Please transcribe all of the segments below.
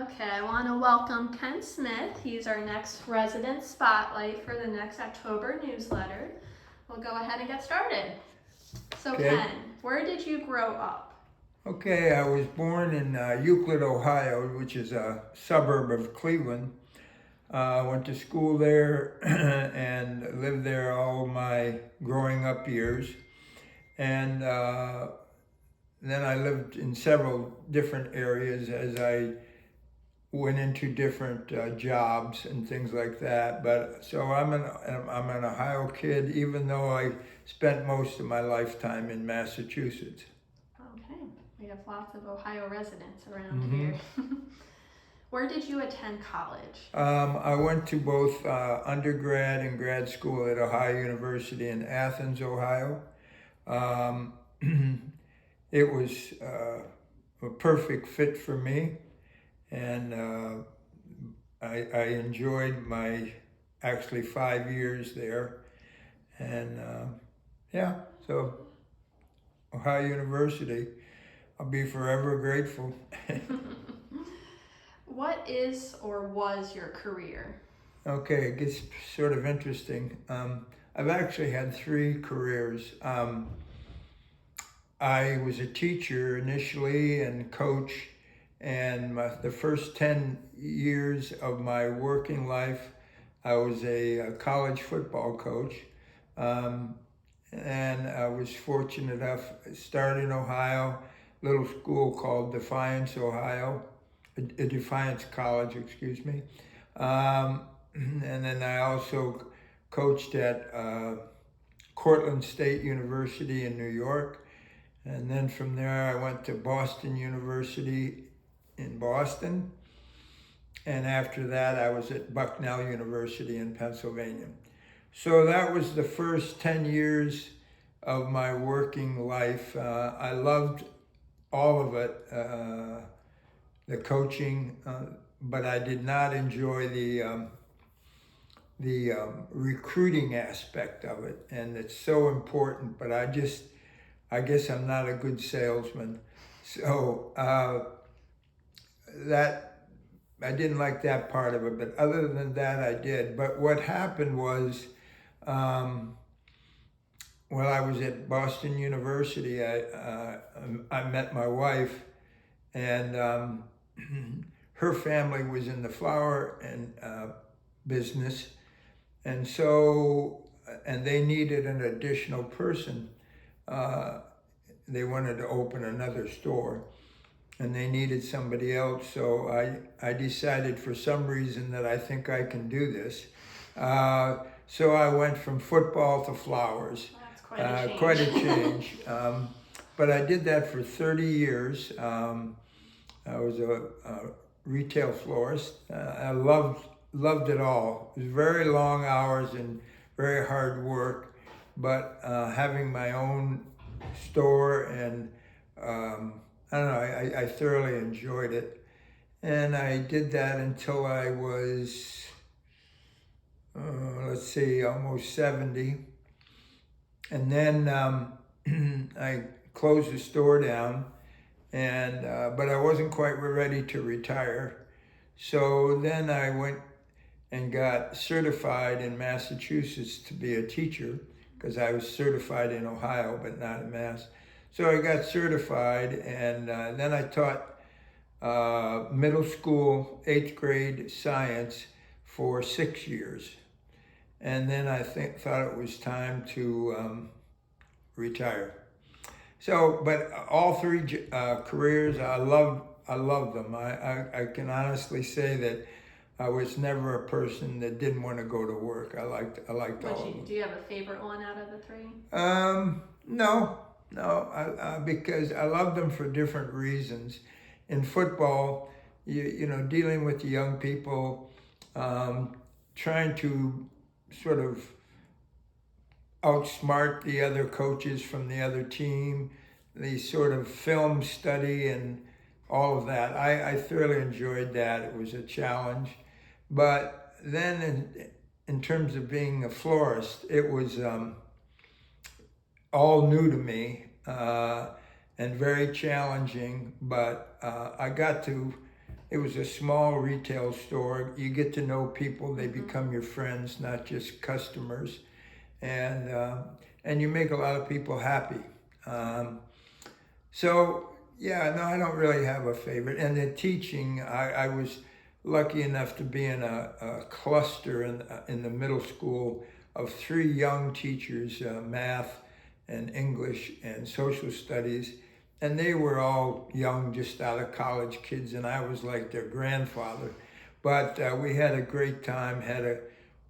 Okay, I want to welcome Ken Smith. He's our next resident spotlight for the next October newsletter. We'll go ahead and get started. So Okay. Ken, where did you grow up? Okay, I was born in Euclid, Ohio, which is a suburb of Cleveland. Went to school there and lived there all my growing up years. And then I lived in several different areas as I went into different jobs and things like that. But so I'm an Ohio kid, even though I spent most of my lifetime in Massachusetts. Okay, we have lots of Ohio residents around here. Where did you attend college? I went to both undergrad and grad school at Ohio University in Athens, Ohio. It was a perfect fit for me, and I enjoyed my actually 5 years there. And yeah, so Ohio University, I'll be forever grateful. What is or was your career? Okay, it gets sort of interesting. I've actually had 3 careers. I was a teacher initially and coach, and the first 10 years of my working life, I was a college football coach. And I was fortunate enough to start in Ohio, a little school called Defiance, Ohio, Defiance College, excuse me. And then I also coached at Cortland State University in New York. And then from there, I went to Boston University in Boston. And after that, I was at Bucknell University in Pennsylvania. So that was the first 10 years of my working life. I loved all of it, the coaching, but I did not enjoy the recruiting aspect of it. And it's so important, but I guess I'm not a good salesman. So that I didn't like that part of it, but other than that, I did. But what happened was, while I was at Boston University, I met my wife, and her family was in the flower and business, and they needed an additional person. They wanted to open another store, and they needed somebody else. So I decided for some reason that I think I can do this. So I went from football to flowers. That's quite a change. Quite a change. But I did that for 30 years. I was a retail florist. I loved it all. It was very long hours and very hard work, but having my own store and I don't know, I thoroughly enjoyed it. And I did that until I was, almost 70. And then I closed the store down, and but I wasn't quite ready to retire. So then I went and got certified in Massachusetts to be a teacher, because I was certified in Ohio but not in Mass. So I got certified, and then I taught middle school 8th grade science for 6 years. And then I thought it was time to retire. So, but all 3 careers, I love them. I can honestly say that I was never a person that didn't want to go to work. I liked all of them. Do you have a favorite one out of the 3? No, because I love them for different reasons. In football, you know, dealing with the young people, trying to sort of outsmart the other coaches from the other team, the sort of film study and all of that. I thoroughly enjoyed that. It was a challenge. But then in terms of being a florist, it was all new to me. and very challenging, but it was a small retail store. You get to know people, they become your friends, not just customers, and you make a lot of people happy. So yeah, no, I don't really have a favorite. And the teaching, I was lucky enough to be in a cluster in the middle school of 3 young teachers, math and English and social studies. And they were all young, just out of college kids, and I was like their grandfather. But we had a great time, had a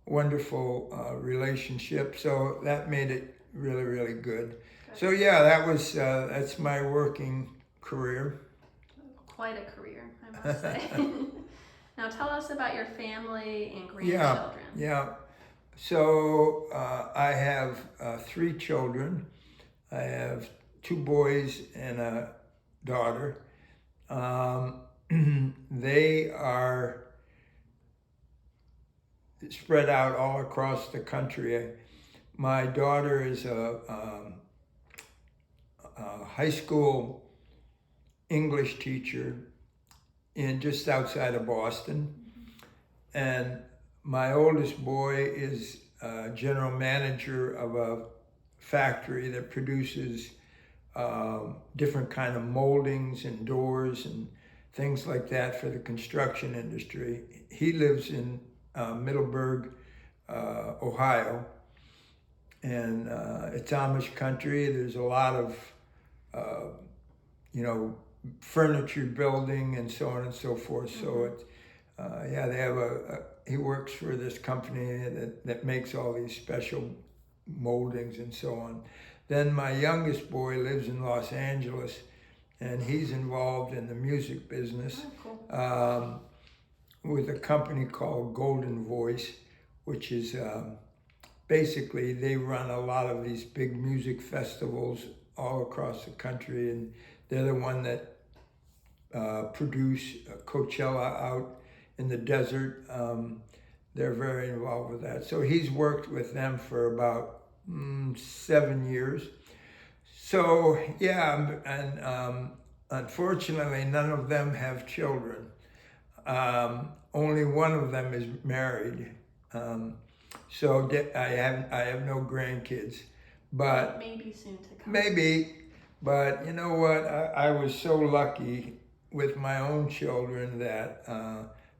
wonderful relationship, so that made it really, really good. So yeah, that's my working career. Quite a career, I must say. Now tell us about your family and Yeah, grandchildren. yeah. So I have 3 children. I have 2 boys and a daughter. They are spread out all across the country. My daughter is a high school English teacher in just outside of Boston, and my oldest boy is general manager of a factory that produces different kind of moldings and doors and things like that for the construction industry. He lives in Middleburg, Ohio, and it's Amish country. There's a lot of furniture building and so on and so forth. So they have he works for this company that makes all these special moldings and so on. Then my youngest boy lives in Los Angeles, and he's involved in the music business. Cool. With a company called Golden Voice, which is basically they run a lot of these big music festivals all across the country, and they're the one that produce Coachella out in the desert. They're very involved with that. So he's worked with them for about 7 years. So yeah, and unfortunately, none of them have children. Only one of them is married. So I have no grandkids, but maybe soon to come. Maybe, but you know what? I was so lucky with my own children that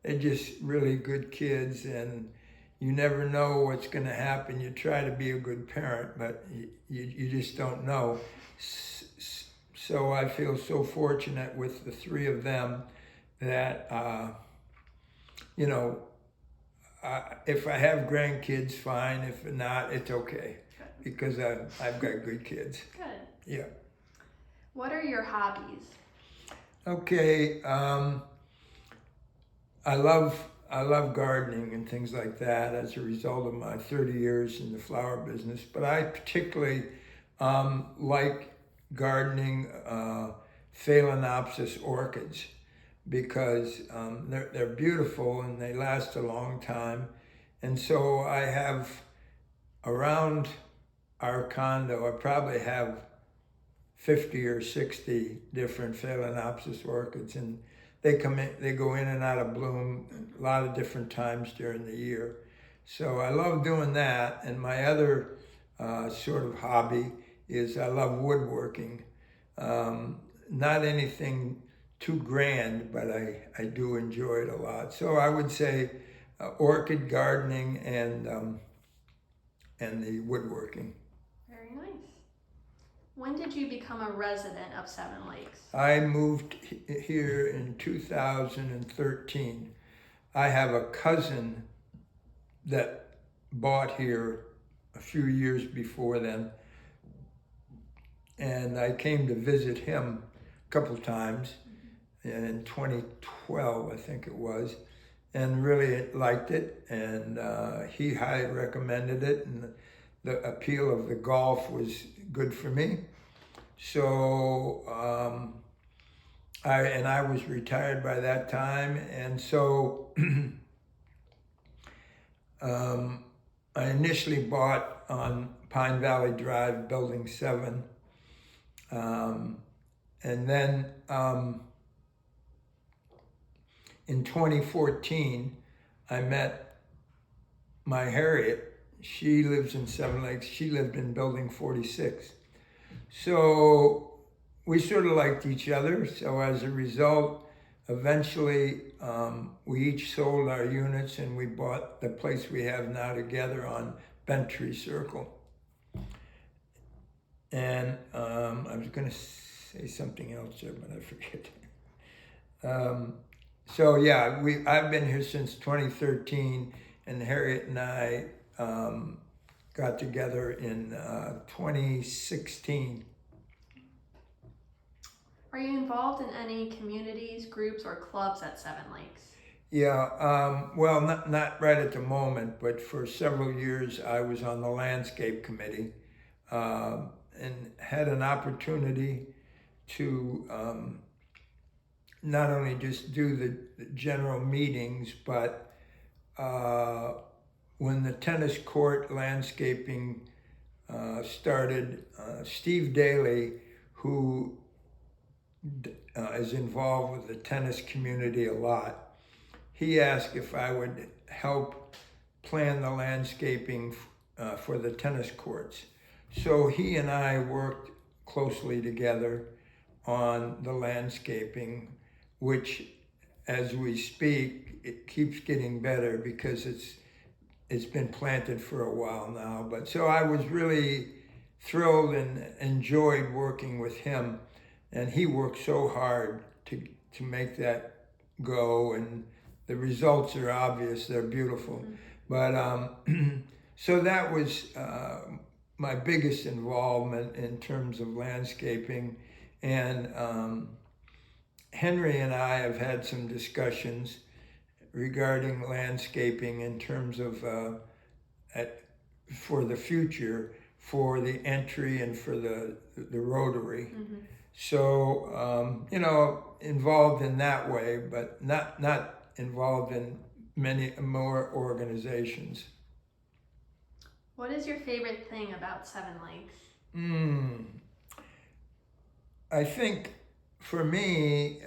they're just really good kids, and you never know what's going to happen. You try to be a good parent, but you just don't know. So I feel so fortunate with the 3 of them that, if I have grandkids, fine. If not, it's okay. Good. Because I've got good kids. Good. Yeah. What are your hobbies? Okay. I love gardening and things like that as a result of my 30 years in the flower business. But I particularly like gardening Phalaenopsis orchids because they're beautiful and they last a long time. And so I have around our condo, I probably have 50 or 60 different Phalaenopsis orchids, and they go in and out of bloom a lot of different times during the year. So I love doing that. And my other sort of hobby is I love woodworking. Not anything too grand, but I do enjoy it a lot. So I would say orchid gardening and the woodworking. Very nice. When did you become a resident of Seven Lakes? I moved here in 2013. I have a cousin that bought here a few years before then, and I came to visit him a couple times in 2012, I think it was, and really liked it, and he highly recommended it, and the appeal of the golf was good for me. So I was retired by that time, and so I initially bought on Pine Valley Drive, Building 7, And then in 2014, I met my Harriet. She lives in Seven Lakes. She lived in building 46. So we sort of liked each other. So as a result, eventually we each sold our units and we bought the place we have now together on Bentry Circle. And I was going to say something else there, but I forget. So yeah, I've been here since 2013, and Harriet and I got together in 2016. Are you involved in any communities, groups, or clubs at Seven Lakes? Yeah, well, not right at the moment, but for several years I was on the landscape committee and had an opportunity to not only just do the general meetings, but when the tennis court landscaping started, Steve Daly, who is involved with the tennis community a lot, he asked if I would help plan the landscaping for the tennis courts. So he and I worked closely together on the landscaping, which, as we speak, it keeps getting better because it's been planted for a while now. But so I was really thrilled and enjoyed working with him, and he worked so hard to make that go, and the results are obvious. They're beautiful. But so that was my biggest involvement in terms of landscaping. And Henry and I have had some discussions regarding landscaping in terms of for the future, for the entry and for the Rotary. Mm-hmm. So involved in that way, but not involved in many more organizations. What is your favorite thing about Seven Lakes? I think for me,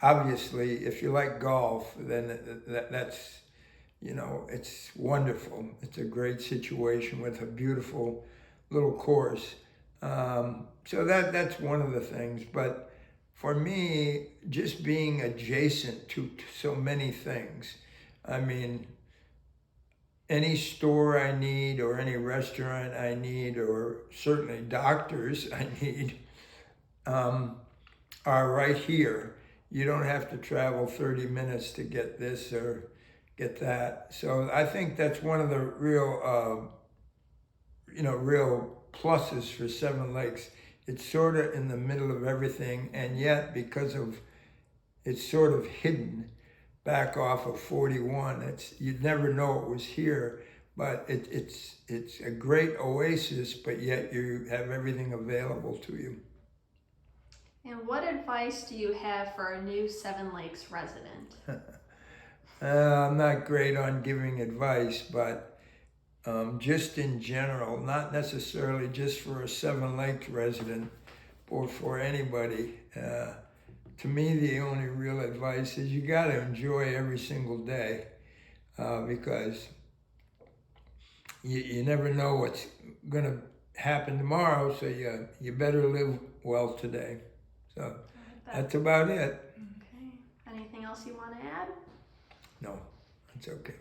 obviously, if you like golf, then that's, it's wonderful. It's a great situation with a beautiful little course. So that's one of the things. But for me, just being adjacent to so many things, I mean, any store I need or any restaurant I need, or certainly doctors I need, are right here. You don't have to travel 30 minutes to get this or get that. So I think that's one of the real pluses for Seven Lakes. It's sort of in the middle of everything, and yet because of it's sort of hidden back off of 41, you'd never know it was here, but it's a great oasis, but yet you have everything available to you. And what advice do you have for a new Seven Lakes resident? I'm not great on giving advice, but just in general, not necessarily just for a Seven Lakes resident or for anybody. To me, the only real advice is you got to enjoy every single day because you never know what's going to happen tomorrow, so you better live well today. So that's about it. Okay. Anything else you want to add? No, that's okay.